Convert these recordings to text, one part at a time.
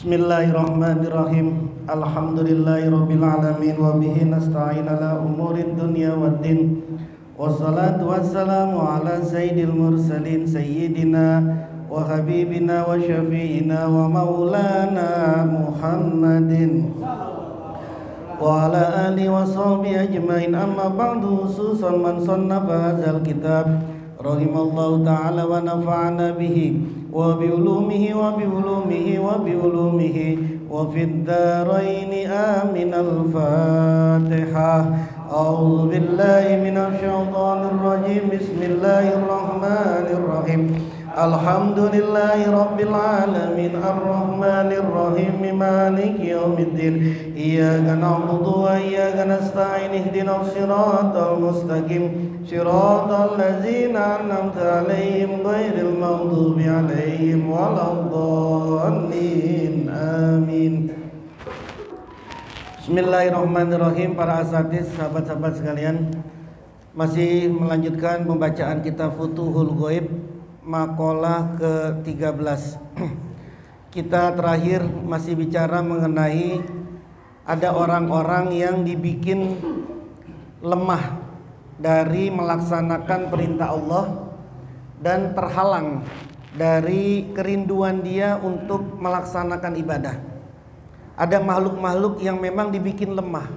Bismillahirrahmanirrahim. Alhamdulillahirabbil alamin wa bihi nasta'in ala umurid dunya waddin. Wassalatu wassalamu ala sayyidil mursalin sayyidina wa habibina wa syafi'ina wa maulana Muhammadin wa ala alihi wa sahbihi ajmain. Amma ba'du, khususan man sannafa hadzal kitab rahimallahu ta'ala wa nafa'ana bihi wa bi ulumihi wa bi ulumihi wa bi ulumihi wa fid dharain amin. Al-Fatihah. A'udzu billahi minasy syaithanir rajim. Bismillahirrahmanirrahim. Alhamdulillahi rabbil alamin arrahmanir rahim maliki yaumiddin. Iyyaka na'budu wa iyyaka nasta'in ihdinas siratal mustaqim siratal ladzina an'amta 'alaihim ghairil maghdubi 'alaihim waladdallin. Amin. Bismillahirrahmanirrahim. Para asatidz, sahabat-sahabat sekalian, masih melanjutkan pembacaan kitab Futuhul Ghaib maqalah ke-13. Kita terakhir masih bicara mengenai ada orang-orang yang dibikin lemah dari melaksanakan perintah Allah dan terhalang dari kerinduan dia untuk melaksanakan ibadah. Ada makhluk-makhluk yang memang dibikin lemah,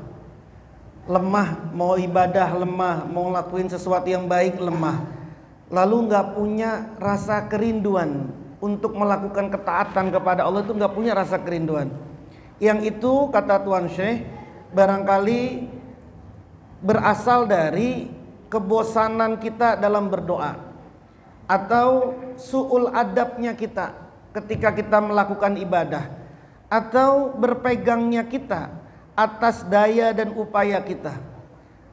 mau ibadah lemah, mau lakuin sesuatu yang baik lemah, lalu nggak punya rasa kerinduan untuk melakukan ketaatan kepada Allah, itu nggak punya rasa kerinduan. Yang itu kata Tuan Syekh barangkali berasal dari kebosanan kita dalam berdoa, atau su'ul adabnya kita ketika kita melakukan ibadah, atau berpegangnya kita atas daya dan upaya kita,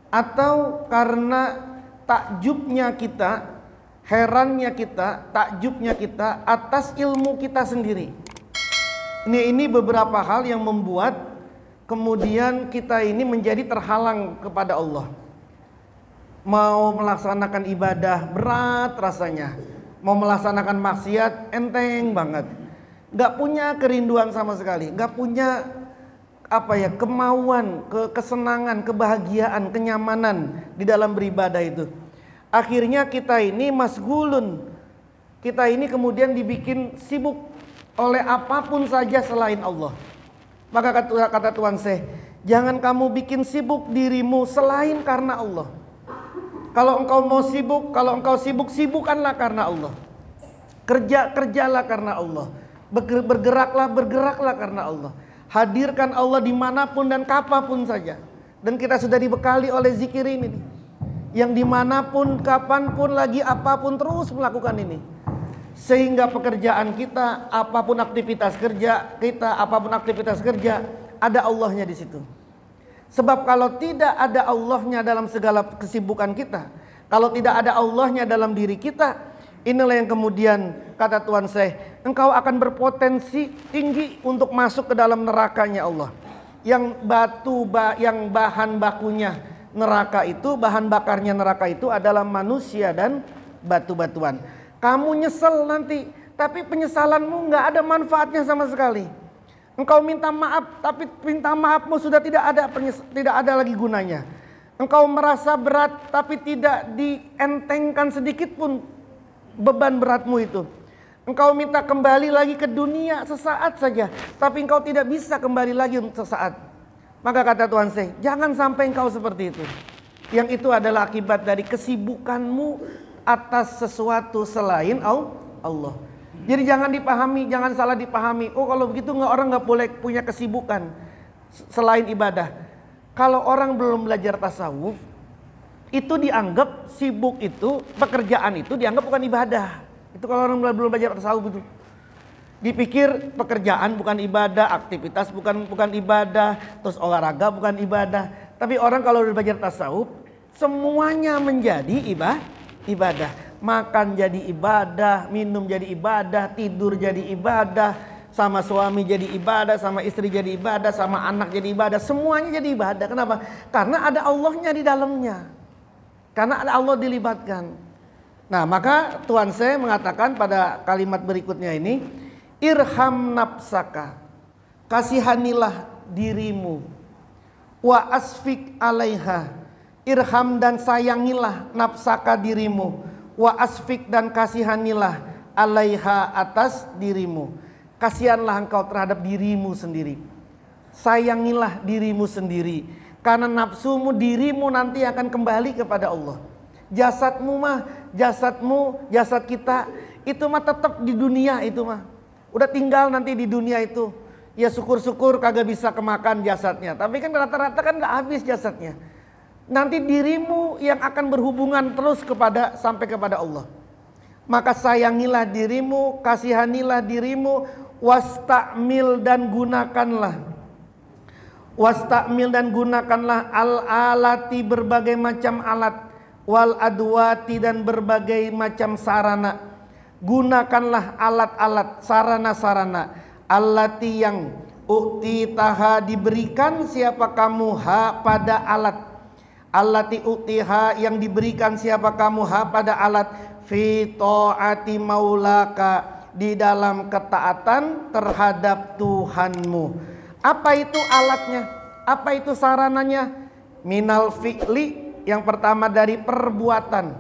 atau karena takjubnya kita, herannya kita, takjubnya kita atas ilmu kita sendiri. Ini beberapa hal yang membuat kemudian kita ini menjadi terhalang kepada Allah. Mau melaksanakan ibadah berat rasanya, mau melaksanakan maksiat enteng banget, nggak punya kerinduan sama sekali, nggak punya kemauan, kesenangan, kebahagiaan, kenyamanan di dalam beribadah itu. Akhirnya kita ini masgulun, kita ini kemudian dibikin sibuk oleh apapun saja selain Allah. Maka kata Tuan Syekh, jangan kamu bikin sibuk dirimu selain karena Allah. Kalau engkau mau sibuk, kalau engkau sibuk, sibukkanlah karena Allah. Kerjalah karena Allah. Bergeraklah karena Allah. Hadirkan Allah dimanapun dan kapanpun saja. Dan kita sudah dibekali oleh zikir ini, yang dimanapun, kapanpun, lagi apapun terus melakukan ini. Sehingga pekerjaan kita, apapun aktivitas kerja kita, ada Allahnya di situ. Sebab kalau tidak ada Allahnya dalam segala kesibukan kita, kalau tidak ada Allahnya dalam diri kita, inilah yang kemudian kata Tuan Syekh, engkau akan berpotensi tinggi untuk masuk ke dalam nerakanya Allah. Yang yang bahan bakunya neraka itu, bahan bakarnya neraka itu adalah manusia dan batu-batuan. Kamu nyesel nanti, tapi penyesalanmu nggak ada manfaatnya sama sekali. Engkau minta maaf, tapi minta maafmu sudah tidak ada lagi gunanya. Engkau merasa berat, tapi tidak dientengkan sedikit pun beban beratmu itu. Engkau minta kembali lagi ke dunia sesaat saja, tapi engkau tidak bisa kembali lagi sesaat. Maka kata Tuan Syekh, jangan sampai engkau seperti itu. Yang itu adalah akibat dari kesibukanmu atas sesuatu selain Allah. Jadi jangan salah dipahami. Oh, kalau begitu orang nggak boleh punya kesibukan selain ibadah. Kalau orang belum belajar tasawuf, itu dianggap sibuk itu, pekerjaan itu dianggap bukan ibadah. Itu kalau orang belum belajar tasawuf itu. Dipikir pekerjaan bukan ibadah, aktivitas bukan ibadah, terus olahraga bukan ibadah. Tapi orang kalau belajar tasawuf, semuanya menjadi ibadah. Makan jadi ibadah, minum jadi ibadah, tidur jadi ibadah, sama suami jadi ibadah, sama istri jadi ibadah, sama anak jadi ibadah, semuanya jadi ibadah. Kenapa? Karena ada Allahnya di dalamnya. Karena ada Allah dilibatkan. Nah, maka Tuan Syekh mengatakan pada kalimat berikutnya ini, irham nafsaka, kasihanilah dirimu. Wa asfik alaiha, irham dan sayangilah nafsaka dirimu. Wa asfik dan kasihanilah alaiha atas dirimu. Kasihanlah engkau terhadap dirimu sendiri. Sayangilah dirimu sendiri. Karena nafsumu, dirimu nanti akan kembali kepada Allah. Jasadmu mah, jasad kita itu mah tetap di dunia itu mah. Udah tinggal nanti di dunia itu. Ya syukur-syukur kagak bisa kemakan jasadnya. Tapi kan rata-rata kan gak habis jasadnya. Nanti dirimu yang akan berhubungan terus sampai kepada Allah. Maka sayangilah dirimu, kasihanilah dirimu, wastamil dan gunakanlah. Wastamil dan gunakanlah al-alati berbagai macam alat, wal adwati dan berbagai macam sarana. Gunakanlah alat-alat, sarana-sarana. Allati yang u'titaha diberikan siapa kamu ha pada alat. Allati u'tiha yang diberikan siapa kamu ha pada alat. Fi ta'ati maulaka di dalam ketaatan terhadap Tuhanmu. Apa itu alatnya? Apa itu sarananya? Minal fi'li, yang pertama dari perbuatan.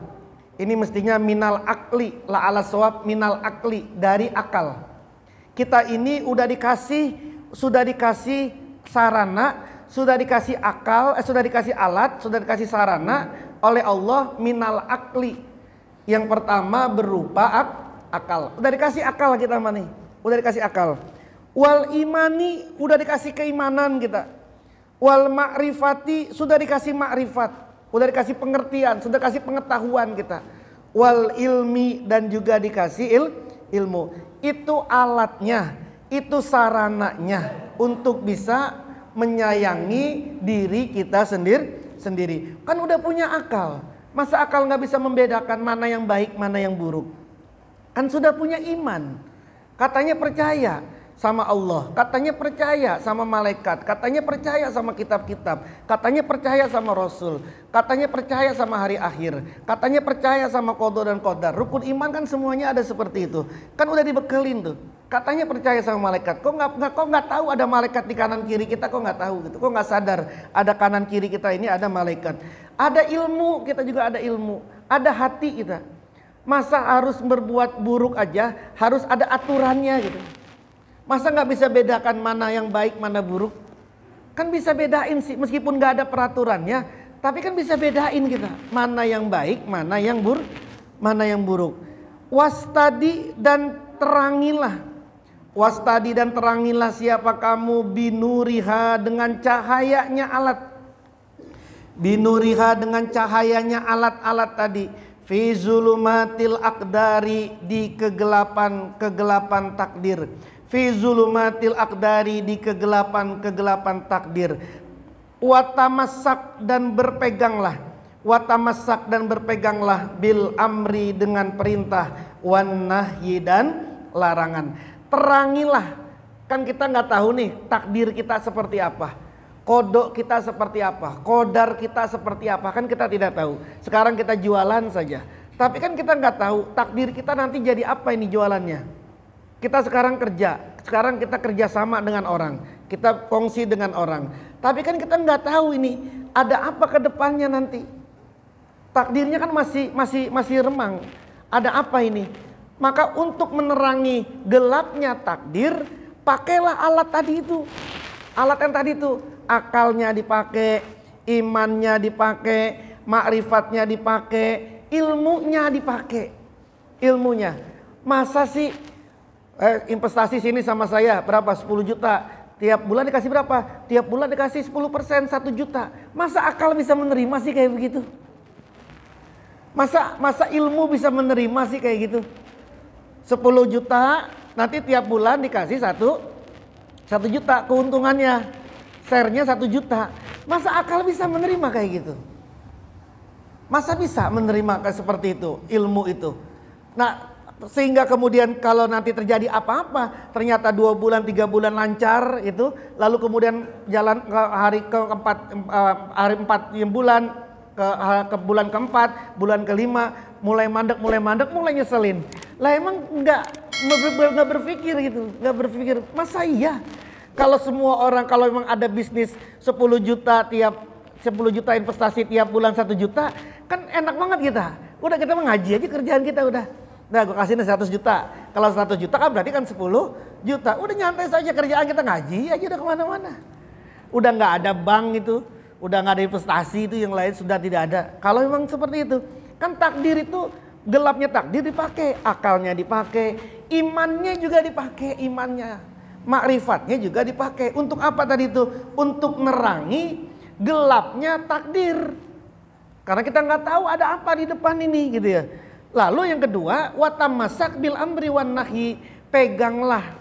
Ini mestinya minal akli, la ala sawab minal akli, dari akal. Kita ini sudah dikasih sarana, sudah dikasih akal, sudah dikasih alat, sudah dikasih sarana oleh Allah minal akli. Yang pertama berupa akal. Udah dikasih akal kita mah nih. Udah dikasih akal. Wal imani, udah dikasih keimanan kita. Wal ma'rifati, sudah dikasih ma'rifat. Udah dikasih pengertian, sudah dikasih pengetahuan kita. Wal ilmi, dan juga dikasih ilmu. Itu alatnya, itu sarananya untuk bisa menyayangi diri kita sendiri. Kan udah punya akal. Masa akal nggak bisa membedakan mana yang baik, mana yang buruk? Kan sudah punya iman. Katanya percaya sama Allah, katanya percaya sama malaikat, katanya percaya sama kitab-kitab, katanya percaya sama Rasul, katanya percaya sama hari akhir, katanya percaya sama qada dan qadar. Rukun iman kan semuanya ada seperti itu. Kan udah dibekelin tuh. Katanya percaya sama malaikat. Kok nggak tahu ada malaikat di kanan kiri kita? Kok nggak tahu gitu? Kok nggak sadar ada kanan kiri kita ini ada malaikat? Ada ilmu, kita juga ada ilmu. Ada hati kita. Masa harus berbuat buruk aja harus ada aturannya gitu? Masa nggak bisa bedakan mana yang baik, mana buruk? Kan bisa bedain sih, meskipun nggak ada peraturannya, tapi kan bisa bedain kita mana yang baik, mana yang buruk. Wastadi dan terangilah. Wastadi dan terangilah siapa kamu binuriha dengan cahayanya alat. Binuriha dengan cahayanya alat-alat tadi. Fi zulumatil aqdari, di kegelapan takdir. Fi zulumatil aqdari, di kegelapan takdir. Watamassak dan berpeganglah. Watamassak dan berpeganglah bil amri dengan perintah, wan nahyi dan larangan. Terangilah. Kan kita nggak tahu nih takdir kita seperti apa, kodok kita seperti apa, kodar kita seperti apa, kan kita tidak tahu. Sekarang kita jualan saja, tapi kan kita nggak tahu takdir kita nanti jadi apa ini jualannya. Kita sekarang kita kerja sama dengan orang, kita kongsi dengan orang, tapi kan kita nggak tahu ini ada apa ke depannya nanti. Takdirnya kan masih remang. Ada apa ini? Maka untuk menerangi gelapnya takdir, pakailah alat tadi itu. Alat yang tadi itu, akalnya dipakai, imannya dipakai, ma'rifatnya dipakai, ilmunya dipakai. Ilmunya. Masa sih investasi sini sama saya berapa? 10 juta. Tiap bulan dikasih berapa? Tiap bulan dikasih 10%, 1 juta. Masa akal bisa menerima sih kayak begitu? Masa ilmu bisa menerima sih kayak gitu? 10 juta nanti tiap bulan dikasih 1 juta keuntungannya, share-nya 1 juta. Masa akal bisa menerima kayak gitu? Masa bisa menerima kayak seperti itu ilmu itu? Nah, sehingga kemudian kalau nanti terjadi apa-apa, ternyata 2 bulan 3 bulan lancar itu, lalu kemudian jalan ke hari keempat, hari 4 bulan ke bulan keempat, bulan kelima mulai mandek, mulai nyeselin. Lah emang nggak berpikir gitu, nggak berpikir masa iya Kalau semua orang, kalau memang ada bisnis 10 juta tiap 10 juta investasi tiap bulan 1 juta, kan enak banget kita. Udah kita mengaji aja kerjaan kita udah. Nah gue kasih 100 juta. Kalau 100 juta kan berarti kan 10 juta. Udah nyantai saja kerjaan kita, ngaji aja udah kemana-mana. Udah nggak ada bank itu, udah nggak ada investasi itu, yang lain sudah tidak ada. Kalau memang seperti itu, kan takdir itu gelapnya takdir dipakai, akalnya dipakai, imannya juga dipakai, imannya, makrifatnya juga dipakai. Untuk apa tadi itu? Untuk nerangi gelapnya takdir. Karena kita nggak tahu ada apa di depan ini gitu ya. Lalu yang kedua, watamasak bil amri wan nahyi, peganglah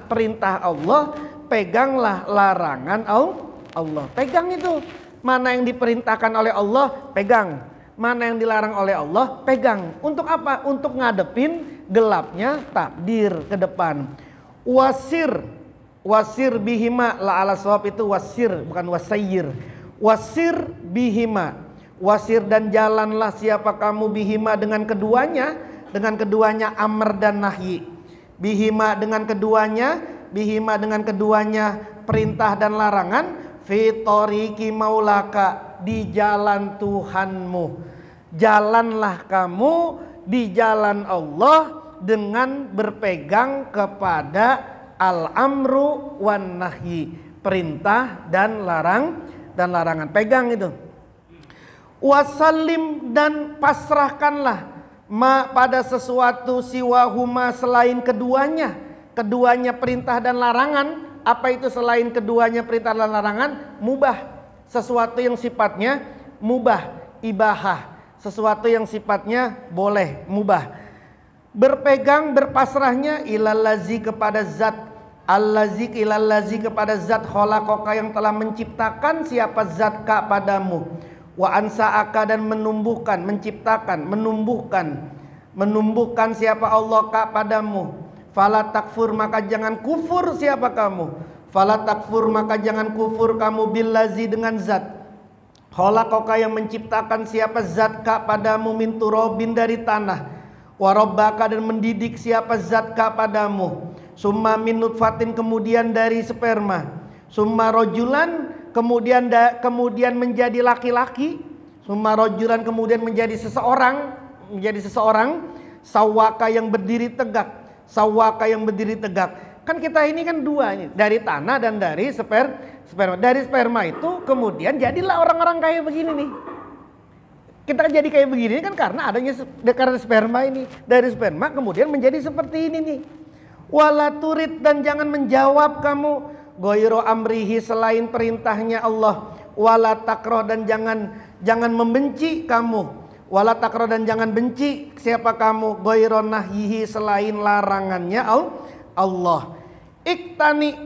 perintah Allah, peganglah larangan Allah. Pegang itu. Mana yang diperintahkan oleh Allah, pegang. Mana yang dilarang oleh Allah, pegang. Untuk apa? Untuk ngadepin gelapnya takdir ke depan. Wasir bihima, la ala sawab itu wasir, bukan wasayir. Wasir bihima. Wasir dan jalanlah siapa kamu bihima dengan keduanya amr dan nahyi. Bihima dengan keduanya perintah dan larangan, fitoriki maulaka, di jalan Tuhanmu. Jalanlah kamu di jalan Allah dengan berpegang kepada al-amru wan nahyi, perintah dan larangan. Pegang itu. Wasallim, dan pasrahkanlah pada sesuatu siwahuma, selain keduanya perintah dan larangan. Apa itu selain keduanya perintah dan larangan? Mubah, sesuatu yang sifatnya mubah, ibahah, sesuatu yang sifatnya boleh, mubah. Berpegang, berpasrahnya ilallazi, kepada zat, allazi ilallazi, kepada zat khalaqaka, yang telah menciptakan siapa zat ka padamu. Wa ansa'aka, dan menumbuhkan, menciptakan, menumbuhkan siapa Allah ka padamu. Fala takfur, maka jangan kufur siapa kamu. Fala takfur, maka jangan kufur kamu billazi, dengan zat khalaqaka, yang menciptakan siapa zat ka padamu, min turabin, dari tanah. Wa rabbaka, dan mendidik siapa zat ka padamu. Summa min nutfatin, kemudian dari sperma. Summa rojulan, kemudian menjadi laki-laki. Summa rojulan, kemudian menjadi seseorang. Sawaka, yang berdiri tegak. Kan kita ini kan dua ini, dari tanah dan dari sperma. Dari sperma itu kemudian jadilah orang-orang kayak begini nih. Kita jadi kayak begini kan karena karena sperma ini. Dari sperma kemudian menjadi seperti ini nih. Wala turid, dan jangan menjawab kamu goiro amrihi, selain perintahnya Allah. Wala takroh, dan jangan membenci kamu. Wala takroh, dan jangan benci siapa kamu goiro nahyihi, selain larangannya Allah. Iktani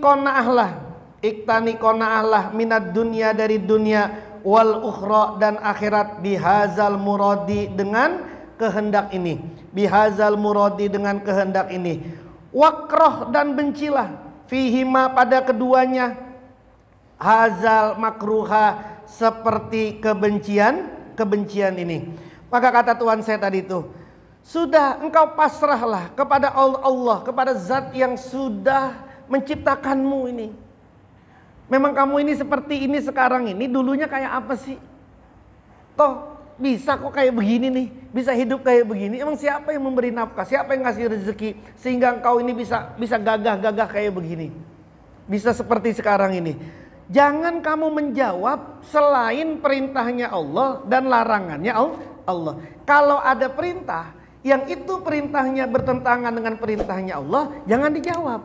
kona'ahlah minad dunya, dari dunia, wal ukhra, dan akhirat, bihazal muradi, dengan kehendak ini. Bihazal muradi, dengan kehendak ini. Wakroh, dan bencilah, fihima, pada keduanya, hazal makruha, seperti kebencian ini. Maka kata Tuhan saya tadi itu, sudah engkau pasrahlah kepada Allah, kepada zat yang sudah menciptakanmu ini. Memang kamu ini seperti ini sekarang ini, dulunya kayak apa sih? Toh bisa kok kayak begini nih, bisa hidup kayak begini. Emang siapa yang memberi nafkah? Siapa yang ngasih rezeki sehingga engkau ini bisa gagah kayak begini? Bisa seperti sekarang ini. Jangan kamu menjawab selain perintahnya Allah dan larangannya Allah. Kalau ada perintah yang itu perintahnya bertentangan dengan perintahnya Allah, jangan dijawab.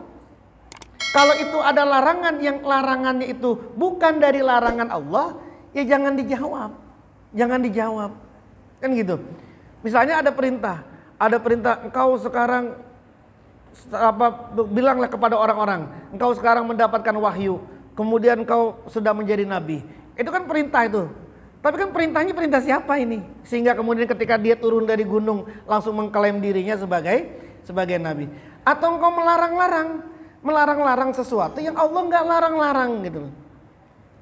Kalau itu ada larangan yang larangannya itu bukan dari larangan Allah, ya jangan dijawab. Jangan dijawab. Kan gitu. Misalnya ada perintah engkau sekarang bilanglah kepada orang-orang, engkau sekarang mendapatkan wahyu, kemudian engkau sudah menjadi nabi. Itu kan perintah itu. Tapi kan perintahnya perintah siapa ini? Sehingga kemudian ketika dia turun dari gunung langsung mengklaim dirinya sebagai nabi. Atau engkau melarang sesuatu yang Allah nggak larang-larang gitu.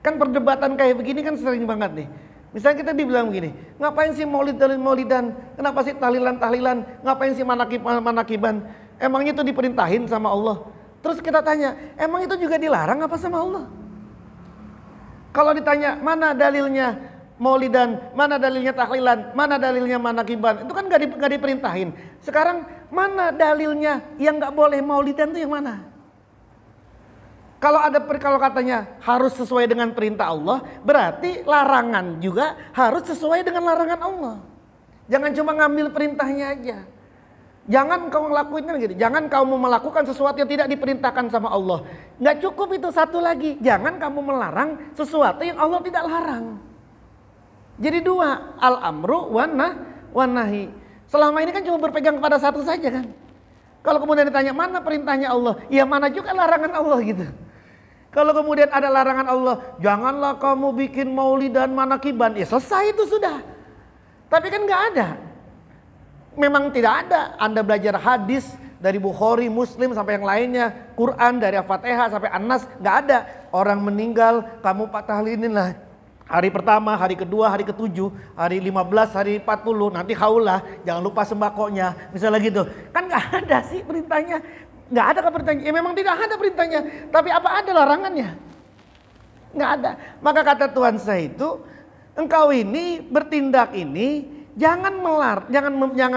Kan perdebatan kayak begini kan sering banget nih. Misalnya kita dibilang begini, ngapain sih maulidan? Kenapa sih tahlilan? Ngapain sih manakiban? Emangnya itu diperintahin sama Allah? Terus kita tanya, emang itu juga dilarang apa sama Allah? Kalau ditanya, mana dalilnya maulidan, mana dalilnya tahlilan, mana dalilnya manakiban, itu kan gak diperintahin. Sekarang mana dalilnya yang gak boleh maulidan itu yang mana? Kalau katanya harus sesuai dengan perintah Allah, berarti larangan juga harus sesuai dengan larangan Allah. Jangan cuma ngambil perintahnya aja. Jangan kau ngelakuin kan gitu. Jangan kamu melakukan sesuatu yang tidak diperintahkan sama Allah. Nggak cukup itu, satu lagi. Jangan kamu melarang sesuatu yang Allah tidak larang. Jadi dua, al-amru wan nahi. Selama ini kan cuma berpegang pada satu saja kan. Kalau kemudian ditanya mana perintahnya Allah, ya mana juga larangan Allah gitu. Kalau kemudian ada larangan Allah, janganlah kamu bikin maulidan manakiban, ya selesai itu sudah. Tapi kan nggak ada. Memang tidak ada. Anda belajar hadis dari Bukhari, Muslim sampai yang lainnya, Quran dari Al-Fatihah sampai An-Nas, nggak ada. Orang meninggal, kamu tahlilin lah. Hari pertama, hari kedua, hari ketujuh, hari 15, hari 40, nanti haulah, jangan lupa sembakonya, misalnya gitu. Kan nggak ada sih perintahnya. Nggak ada perintahnya. Ya memang tidak ada perintahnya. Tapi apa ada larangannya? Nggak ada. Maka kata Tuhan saya itu, engkau ini bertindak ini jangan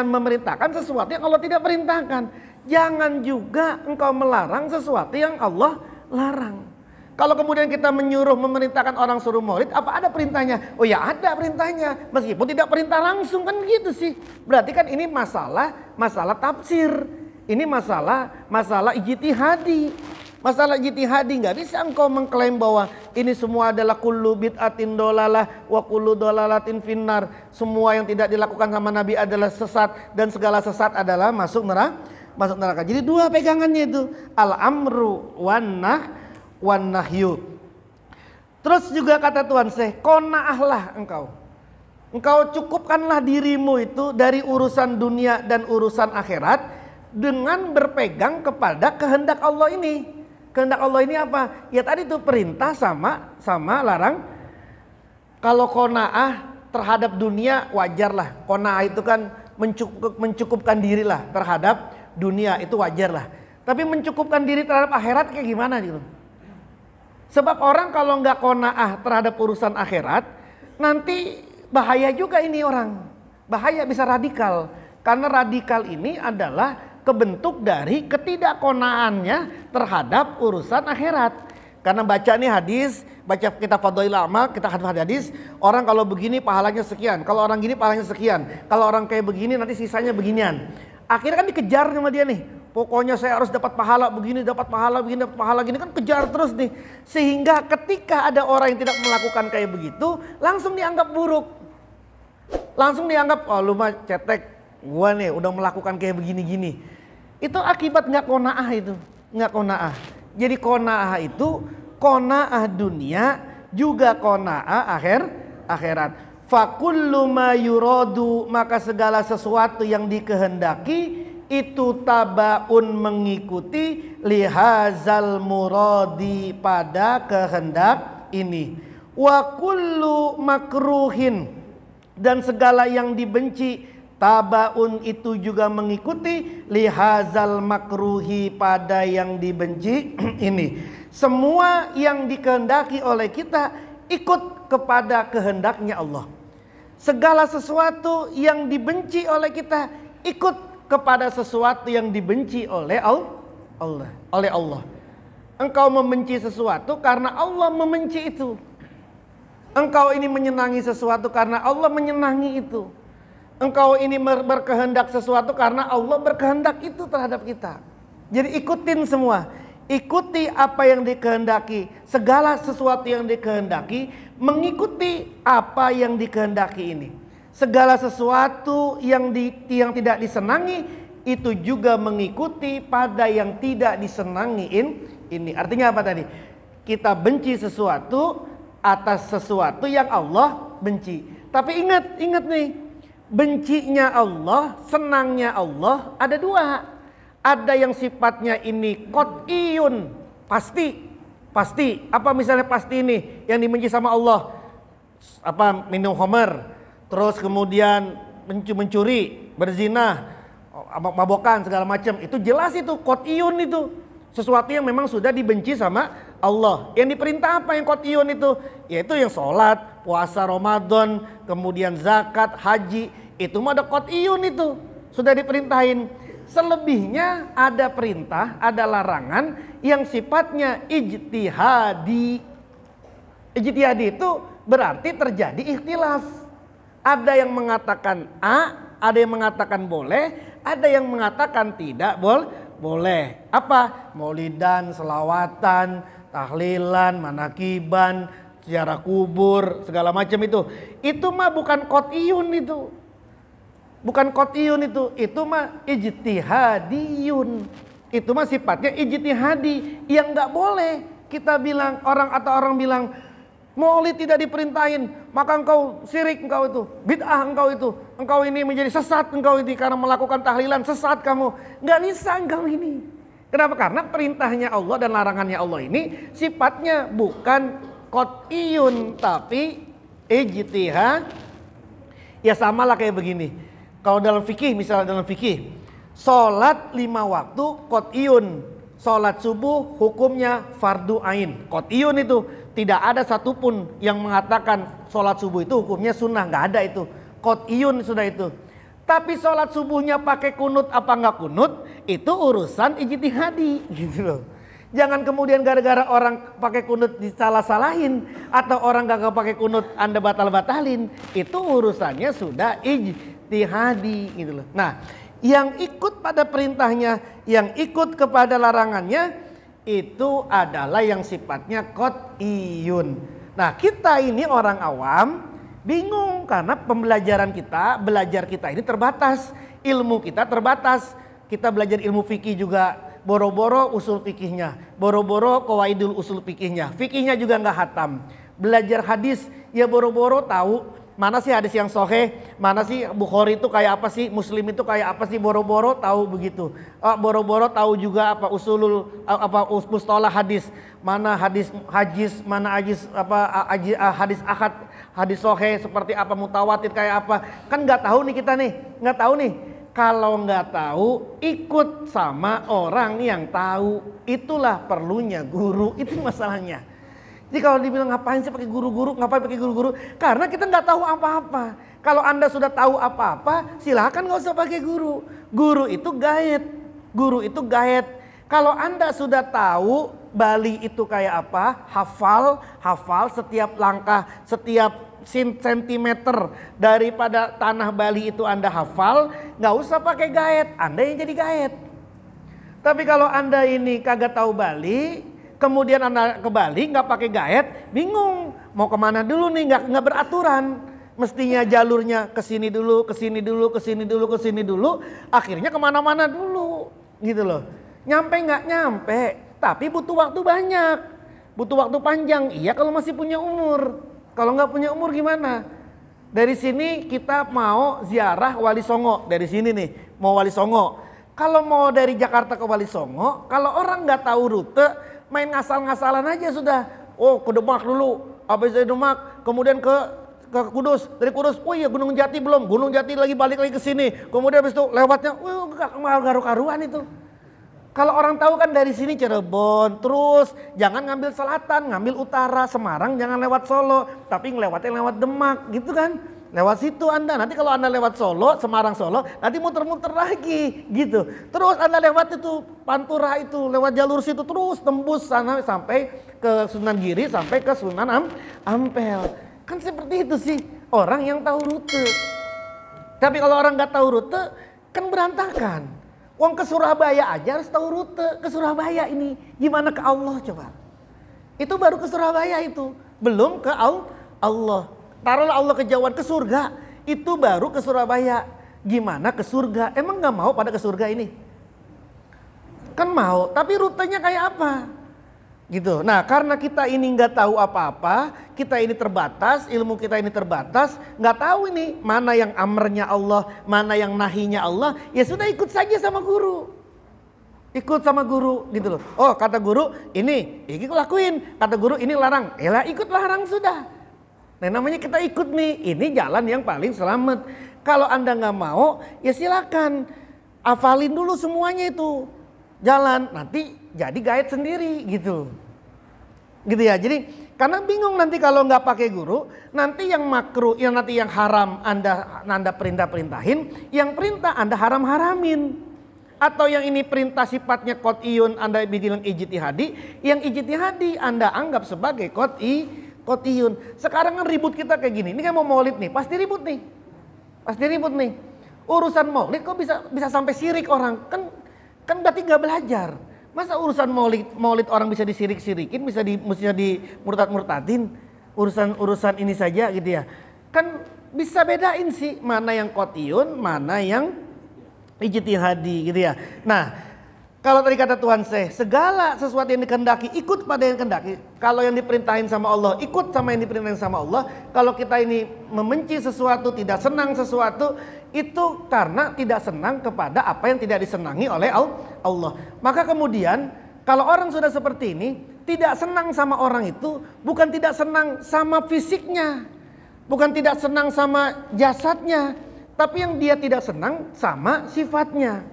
memerintahkan sesuatu yang Allah tidak perintahkan. Jangan juga engkau melarang sesuatu yang Allah larang. Kalau kemudian kita menyuruh memerintahkan orang suruh maulid, apa ada perintahnya? Oh ya ada perintahnya, meskipun tidak perintah langsung kan gitu sih. Berarti kan ini masalah tafsir. Ini masalah ijtihadi. Masalah ijtihadi, nggak bisa engkau mengklaim bahwa ini semua adalah kullu bid'atin dolalah wa kullu dolalatin finnar. Semua yang tidak dilakukan sama Nabi adalah sesat dan segala sesat adalah masuk neraka. Jadi dua pegangannya itu, al-amru wan nahyu. Terus juga kata Tuhan saya, qanaahlah engkau. Engkau cukupkanlah dirimu itu dari urusan dunia dan urusan akhirat dengan berpegang kepada kehendak Allah ini. Kehendak Allah ini apa? Ya tadi itu perintah sama larang. Kalau qanaah terhadap dunia wajarlah. Qanaah itu kan mencukupkan diri lah terhadap dunia, itu wajar lah. Tapi mencukupkan diri terhadap akhirat kayak gimana gitu? Sebab orang kalau nggak qanaah terhadap urusan akhirat, nanti bahaya juga ini orang. Bahaya, bisa radikal. Karena radikal ini adalah kebentuk dari ketidakqanaahannya terhadap urusan akhirat. Karena baca nih hadis, baca kitab Fadhailul Amal, kita hadis, orang kalau begini pahalanya sekian, kalau orang gini pahalanya sekian, kalau orang kayak begini nanti sisanya beginian. Akhirnya kan dikejar sama dia nih. Pokoknya saya harus dapat pahala begini, dapat pahala begini, dapat pahala gini, kan kejar terus nih. Sehingga ketika ada orang yang tidak melakukan kayak begitu, langsung dianggap buruk. Langsung dianggap, oh lu mah cetek, gua nih udah melakukan kayak begini-gini. Itu akibat nggak qanaah itu, nggak qanaah. Jadi qanaah itu qanaah dunia juga qanaah akhirat. Fakullu ma yuradu, maka segala sesuatu yang dikehendaki itu tabaun mengikuti lihazal muradi pada kehendak ini. Wa kullu makruhin, dan segala yang dibenci tabaun itu juga mengikuti lihazal makruhi pada yang dibenci ini. Semua yang dikehendaki oleh kita ikut kepada kehendaknya Allah. Segala sesuatu yang dibenci oleh kita ikut kepada sesuatu yang dibenci oleh Allah. Engkau membenci sesuatu karena Allah membenci itu. Engkau ini menyenangi sesuatu karena Allah menyenangi itu. Engkau ini berkehendak sesuatu karena Allah berkehendak itu terhadap kita. Jadi ikutin semua. Ikuti apa yang dikehendaki. Segala sesuatu yang dikehendaki mengikuti apa yang dikehendaki ini. Segala sesuatu yang tidak disenangi itu juga mengikuti pada yang tidak disenangi ini. Artinya apa tadi? Kita benci sesuatu atas sesuatu yang Allah benci. Tapi ingat nih. Bencinya Allah, senangnya Allah ada dua. Ada yang sifatnya ini qat'iyun, pasti. Apa misalnya pasti ini yang dibenci sama Allah? Apa, minum khamar, terus kemudian mencuri, berzina, mabokan segala macam. Itu jelas, itu qat'iyun itu. Sesuatu yang memang sudah dibenci sama Allah. Yang diperintah apa yang qat'iyun itu? Yaitu yang sholat, puasa Ramadan, kemudian zakat, haji. Itu mah ada qat'iyun itu. Sudah diperintahin. Selebihnya ada perintah, ada larangan yang sifatnya ijtihadi. Ijtihadi itu berarti terjadi ikhtilaf. Ada yang mengatakan A, ada yang mengatakan boleh, ada yang mengatakan tidak boleh. Apa? Maulidan, selawatan, tahlilan, manakiban, ziarah kubur, segala macam itu. Itu mah bukan qat'iyun itu. Bukan qat'iyun itu mah ijtihadiyun. Itu mah sifatnya ijtihadi yang nggak boleh kita bilang orang bilang Maulid tidak diperintahin, maka engkau syirik, engkau itu bid'ah, engkau ini menjadi sesat, engkau ini karena melakukan tahlilan sesat kamu. Nggak bisa engkau ini. Kenapa? Karena perintahnya Allah dan larangannya Allah ini sifatnya bukan qat'iyun tapi ijtihad. Ya samalah kayak begini. Kalau dalam fikih, misalnya dalam fikih, sholat 5 waktu qat'iyun. Sholat subuh hukumnya fardu ain. Qat'iyun itu. Tidak ada satupun yang mengatakan sholat subuh itu hukumnya sunnah. Nggak ada itu. Qat'iyun sudah itu. Tapi sholat subuhnya pakai kunut apa nggak kunut, itu urusan ijtihadi gitu loh. Jangan kemudian gara-gara orang pakai kunut disalah-salahin, atau orang gak pakai kunut Anda batal-batalin. Itu urusannya sudah ijtihadi gitu loh. Nah, yang ikut pada perintahnya, yang ikut kepada larangannya, itu adalah yang sifatnya qat'iyun. Nah, kita ini orang awam bingung karena pembelajaran kita, belajar kita ini terbatas, ilmu kita terbatas. Kita belajar ilmu fikih juga boro-boro usul fikihnya, boro-boro qawaidul usul fikihnya, fikihnya juga nggak hatam. Belajar hadis ya boro-boro tahu mana sih hadis yang sahih, mana sih Bukhari itu kayak apa sih, Muslim itu kayak apa sih, boro-boro tahu begitu. Boro-boro tahu juga apa usulul mustalah hadis, mana hadis mana hadis ahad, hadis sahih seperti apa, mutawatir kayak apa. Kan nggak tahu nih kita nih, nggak tahu nih. Kalau nggak tahu, ikut sama orang yang tahu. Itulah perlunya guru, itu masalahnya. Jadi kalau dibilang ngapain sih pakai guru-guru, ngapain pakai guru-guru? Karena kita nggak tahu apa-apa. Kalau Anda sudah tahu apa-apa, silakan nggak usah pakai guru. Guru itu guide, guru itu guide. Kalau Anda sudah tahu Bali itu kayak apa, hafal setiap langkah, setiap sentimeter daripada tanah Bali itu Anda hafal, nggak usah pakai guide, Anda yang jadi guide. Tapi kalau Anda ini kagak tahu Bali, kemudian Anda ke Bali nggak pakai guide, bingung mau kemana dulu nih, nggak beraturan. Mestinya jalurnya ke sini dulu, ke sini dulu, ke sini dulu, ke sini dulu, akhirnya kemana-mana dulu, gitu loh. Nyampe nggak nyampe, tapi butuh waktu banyak, butuh waktu panjang. Iya kalau masih punya umur. Kalau nggak punya umur gimana? Dari sini kita mau ziarah Wali Songo, dari sini nih mau Wali Songo. Kalau mau dari Jakarta ke Wali Songo, kalau orang nggak tahu rute, main ngasal-ngasalan aja sudah. Oh ke Demak dulu, habis dari Demak kemudian ke Kudus, dari Kudus, oh iya Gunung Jati belum, Gunung Jati lagi balik lagi ke sini, kemudian habis itu lewatnya, gak karu-karuan itu. Kalau orang tahu kan dari sini Cirebon, terus jangan ngambil selatan, ngambil utara, Semarang jangan lewat Solo, tapi ngelewatin lewat Demak gitu kan. Lewat situ Anda, nanti kalau Anda lewat Solo, Semarang Solo, nanti muter-muter lagi gitu. Terus Anda lewat itu Pantura itu, lewat jalur situ terus tembus sana sampai ke Sunan Giri, sampai ke Sunan Ampel. Kan seperti itu sih orang yang tahu rute. Tapi kalau orang nggak tahu rute kan berantakan. Wong ke Surabaya aja harus tahu rute ke Surabaya ini. Gimana ke Allah coba? Itu baru ke Surabaya itu. Belum ke Allah. Taruhlah Allah kejauhan ke surga. Itu baru ke Surabaya. Gimana ke surga? Emang gak mau pada ke surga ini? Kan mau, tapi rutenya kayak apa? Gitu. Nah karena kita ini nggak tahu apa-apa, kita ini terbatas, ilmu kita ini terbatas, nggak tahu ini mana yang amrnya Allah, mana yang nahinya Allah, ya sudah ikut saja sama guru, ikut sama guru gitu loh. Oh kata guru ini lakuin, kata guru ini larang, lah ikut larang sudah. Nah namanya kita ikut nih, ini jalan yang paling selamat. Kalau Anda nggak mau, ya silakan hafalin dulu semuanya itu. jalan, nanti jadi guide sendiri gitu. Gitu ya. Jadi karena bingung nanti kalau nggak pakai guru, nanti yang makruh, yang nanti yang haram Anda perintah-perintahin, yang perintah Anda haram-haramin. Atau yang ini perintah sifatnya qot'iyun Anda bilang ijtihadi, yang ijtihadi Anda anggap sebagai qot'iyun. Sekarang kan ribut kita kayak gini. Ini kan mau maulid nih, pasti ribut nih. Pasti ribut nih. Urusan maulid kok bisa sampai sirik orang? Kan berarti nggak belajar. Masa urusan maulid orang bisa disirik-sirikin, bisa di murtad-murtadin? Urusan ini saja gitu ya. Kan bisa bedain sih mana yang qot'iyun, mana yang ijtihadi gitu ya. Nah, kalau tadi kata Tuhan segala sesuatu yang dikehendaki ikut pada yang kehendaki. Kalau yang diperintahin sama Allah ikut sama yang diperintahin sama Allah. Kalau kita ini membenci sesuatu, tidak senang sesuatu, itu karena tidak senang kepada apa yang tidak disenangi oleh Allah. Maka kemudian kalau orang sudah seperti ini, tidak senang sama orang itu bukan tidak senang sama fisiknya, bukan tidak senang sama jasadnya, tapi yang dia tidak senang sama sifatnya.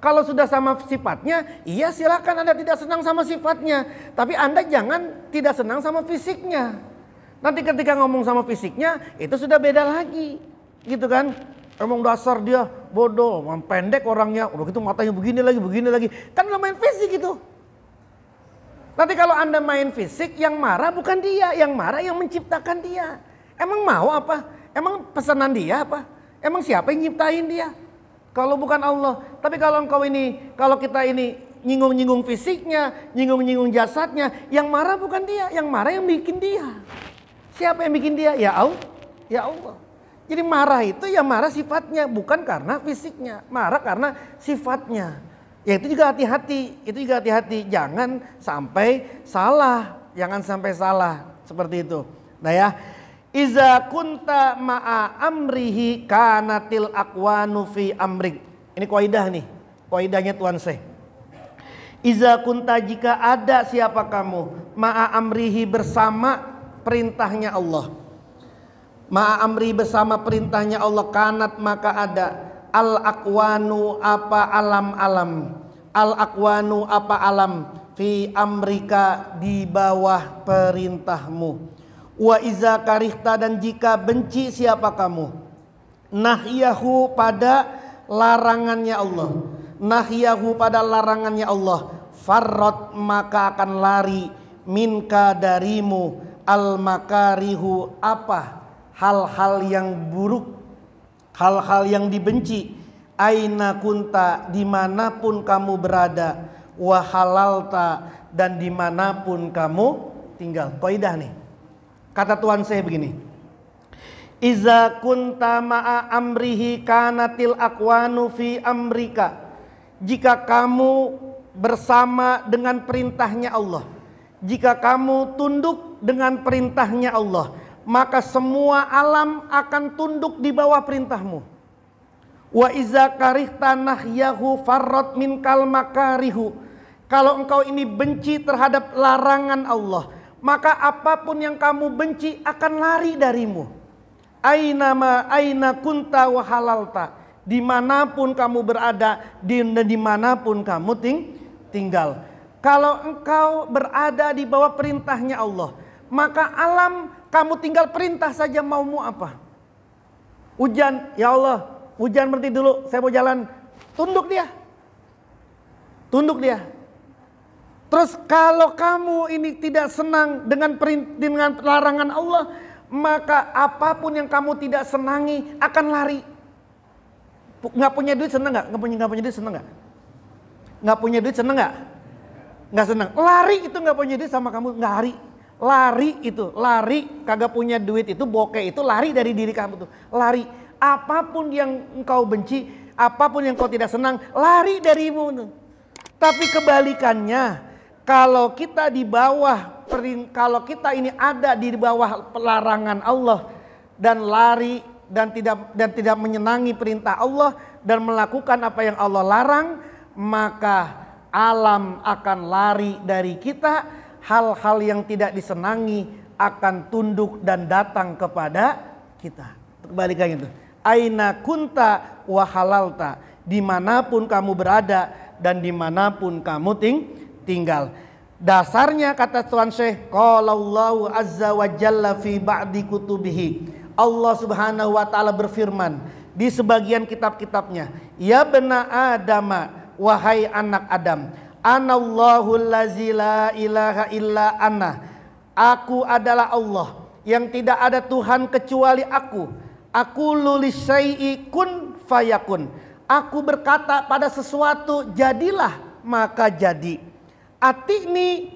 Kalau sudah sama sifatnya, iya silakan Anda tidak senang sama sifatnya. Tapi Anda jangan tidak senang sama fisiknya. Nanti ketika ngomong sama fisiknya, itu sudah beda lagi. Gitu kan. Emang dasar dia bodoh, pendek orangnya. Udah gitu matanya begini lagi. Kan udah main fisik itu. Nanti kalau Anda main fisik, yang marah bukan dia. Yang marah yang menciptakan dia. Emang mau apa? Emang pesanan dia apa? Emang siapa yang nyiptain dia? Kalau bukan Allah. Tapi kalau kita ini nyinggung-nyinggung fisiknya, nyinggung-nyinggung jasadnya, yang marah bukan dia, yang marah yang bikin dia. Siapa yang bikin dia? Ya Allah. Jadi marah itu yang marah sifatnya, bukan karena fisiknya. Marah karena sifatnya. Ya itu juga hati-hati. Jangan sampai salah. Seperti itu. Nah ya. Iza kunta ma'a amrihi kanatil aqwanu fi amrik. Ini kaidah nih. Kaidahnya Tuan Syekh. Iza kunta jika ada siapa kamu ma'a amrihi bersama perintahnya Allah. Ma'a amri bersama perintahnya Allah kanat maka ada al aqwanu apa alam-alam. Al aqwanu apa alam fi amrika di bawah perintahmu. Wa iza karihta dan jika benci siapa kamu nahyahu pada larangannya Allah farrat maka akan lari minka darimu al makarihu apa hal-hal yang buruk, hal-hal yang dibenci. Aina kunta dimanapun kamu berada, wa halalta dan dimanapun kamu tinggal. Kaidah nih. Kata Tuhan saya begini. Iza kunta ma'a amrihi kanatil aqwanu fi amrika. Jika kamu bersama dengan perintahnya Allah, jika kamu tunduk dengan perintahnya Allah, maka semua alam akan tunduk di bawah perintahmu. Wa iza karihta nahyahu farrat minkal makarihu. Kalau engkau ini benci terhadap larangan Allah, maka apapun yang kamu benci akan lari darimu. Aina kunta wa halalta. Dimanapun kamu berada, dimanapun kamu tinggal. Kalau engkau berada di bawah perintahnya Allah, maka alam kamu tinggal perintah saja maumu apa. Hujan, ya Allah, hujan berhenti dulu, saya mau jalan. Tunduk dia. Terus kalau kamu ini tidak senang dengan larangan Allah, maka apapun yang kamu tidak senangi akan lari. Nggak punya duit senang nggak? Nggak punya duit senang nggak? Nggak punya duit senang nggak? Nggak senang. Lari itu nggak punya duit sama kamu nggak lari kagak punya duit itu bokeh itu lari dari diri kamu tuh. Lari. Apapun yang engkau benci, apapun yang kau tidak senang, lari darimu tuh. Tapi kebalikannya, kalau kita ini ada di bawah larangan Allah dan lari dan tidak menyenangi perintah Allah dan melakukan apa yang Allah larang, maka alam akan lari dari kita, hal-hal yang tidak disenangi akan tunduk dan datang kepada kita. Kebalikannya itu. Aina kunta wa halalta. Dimanapun kamu berada dan dimanapun kamu tinggal. Dasarnya kata Tuan Syekh, qala Allahu azza wa jalla fi ba'di kutubihi. Allah Subhanahu wa taala berfirman di sebagian kitab-kitabnya, ya bena adama, wahai anak Adam, anallahu allazi la ilaha illa ana. Aku adalah Allah yang tidak ada Tuhan kecuali aku. Aku lulis syai'i kun fayakun. Aku berkata pada sesuatu jadilah maka jadi. Ati'ni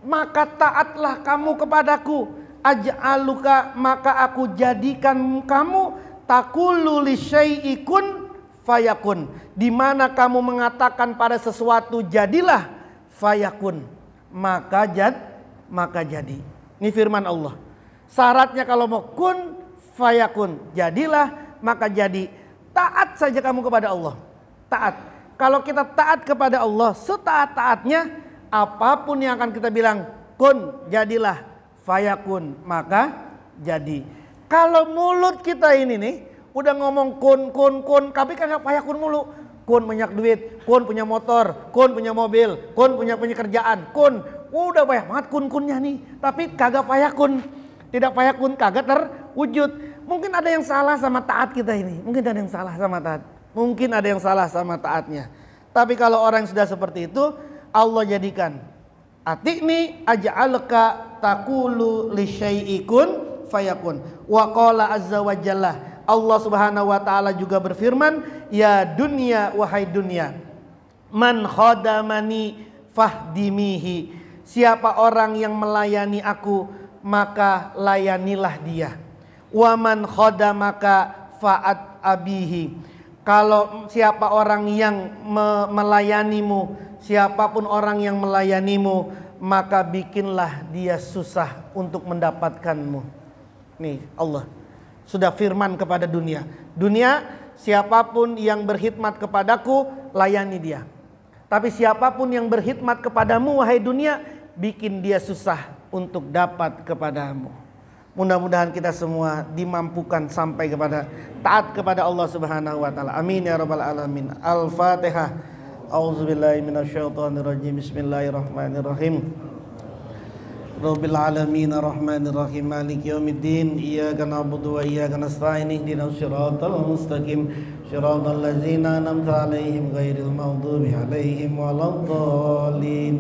maka taatlah kamu kepadaku. Aj'aluka maka aku jadikan kamu taqulu li syai'i kun fayakun. Di mana kamu mengatakan pada sesuatu jadilah fayakun, maka jadi. Ini firman Allah. Syaratnya kalau mau kun fayakun, jadilah maka jadi. Taat saja kamu kepada Allah. Taat. Kalau kita taat kepada Allah setaat-taatnya, apapun yang akan kita bilang kun, jadilah, fayakun, maka jadi. Kalau mulut kita ini nih udah ngomong kun, tapi kagak fayakun mulu. Kun banyak duit, kun punya motor, kun punya mobil, kun punya kerjaan, kun. Udah banyak banget kun-kunnya nih, tapi kagak fayakun. Tidak fayakun, kagak terwujud. Mungkin ada yang salah sama taat kita ini. Mungkin ada yang salah sama taat. Mungkin ada yang salah sama taatnya. Tapi kalau orang yang sudah seperti itu, Allah jadikan. Ati'ni aj'alka taqulu li syai'i kun fayakun. Wa qala azza wa jalla. Allah Subhanahu wa taala juga berfirman, ya dunya wahai dunia, man khadamani fahdimihi. Siapa orang yang melayani aku, maka layanilah dia. Wa man khadamaka fa'at abihi. Kalau siapa orang yang melayanimu, siapapun orang yang melayanimu, maka bikinlah dia susah untuk mendapatkanmu. Nih Allah sudah firman kepada dunia. Dunia, siapapun yang berkhidmat kepadaku, layani dia. Tapi siapapun yang berkhidmat kepadamu, wahai dunia, bikin dia susah untuk dapat kepadamu. Mudah-mudahan kita semua dimampukan sampai kepada taat kepada Allah Subhanahu wa taala. Amin ya rabbal alamin. Al-Fatihah. A'udzubillahi minasyaitonirrajim. Bismillahirrahmanirrahim. Rabbil alamin arrahmanir rahim maliki yaumiddin iyyaka na'budu wa iyyaka nasta'in ihdinas siratal mustaqim siratal ladzina an'amta 'alaihim ghairil maghdubi 'alaihim waladdallin.